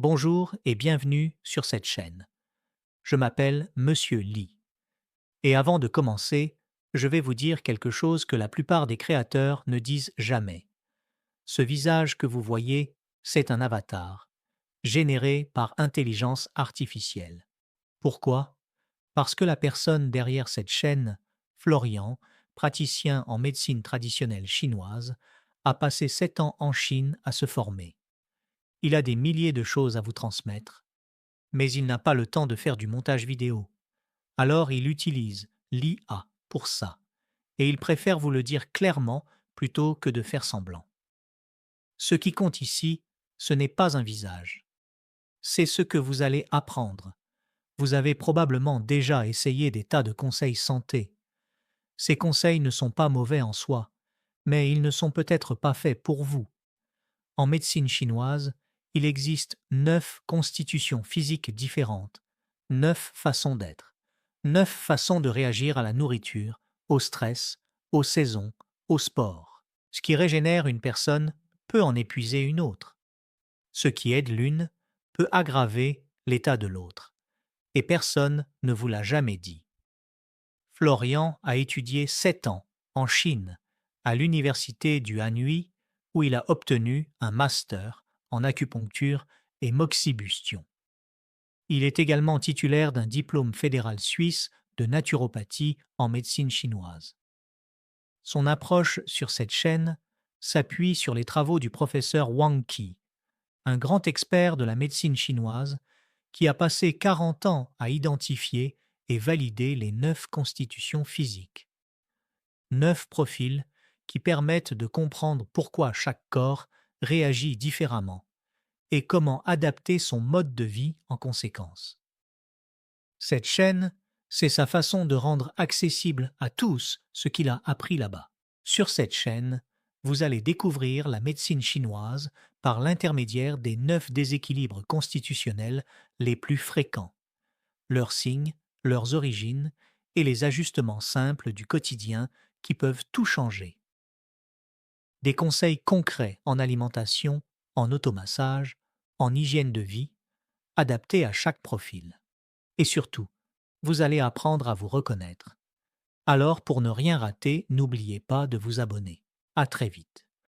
Bonjour et bienvenue sur cette chaîne. Je m'appelle Monsieur Lee. Et avant de commencer, je vais vous dire quelque chose que la plupart des créateurs ne disent jamais. Ce visage que vous voyez, c'est un avatar, généré par intelligence artificielle. Pourquoi? Parce que la personne derrière cette chaîne, Florian, praticien en médecine traditionnelle chinoise, a passé 7 ans en Chine à se former. Il a des milliers de choses à vous transmettre, mais il n'a pas le temps de faire du montage vidéo. Alors il utilise l'IA pour ça, et il préfère vous le dire clairement plutôt que de faire semblant. Ce qui compte ici, ce n'est pas un visage, c'est ce que vous allez apprendre. Vous avez probablement déjà essayé des tas de conseils santé. Ces conseils ne sont pas mauvais en soi, mais ils ne sont peut-être pas faits pour vous. En médecine chinoise, il existe 9 constitutions physiques différentes, 9 façons d'être, 9 façons de réagir à la nourriture, au stress, aux saisons, au sport. Ce qui régénère une personne peut en épuiser une autre. Ce qui aide l'une peut aggraver l'état de l'autre. Et personne ne vous l'a jamais dit. Florian a étudié 7 ans en Chine, à l'université du Anhui, où il a obtenu un master en acupuncture et moxibustion. Il est également titulaire d'un diplôme fédéral suisse de naturopathie en médecine chinoise. Son approche sur cette chaîne s'appuie sur les travaux du professeur Wang Qi, un grand expert de la médecine chinoise qui a passé 40 ans à identifier et valider les 9 constitutions physiques. 9 profils qui permettent de comprendre pourquoi chaque corps réagit différemment et comment adapter son mode de vie en conséquence. Cette chaîne, c'est sa façon de rendre accessible à tous ce qu'il a appris là-bas. Sur cette chaîne, vous allez découvrir la médecine chinoise par l'intermédiaire des 9 déséquilibres constitutionnels les plus fréquents, leurs signes, leurs origines et les ajustements simples du quotidien qui peuvent tout changer. Des conseils concrets en alimentation, en automassage, en hygiène de vie, adaptés à chaque profil. Et surtout, vous allez apprendre à vous reconnaître. Alors, pour ne rien rater, n'oubliez pas de vous abonner. À très vite.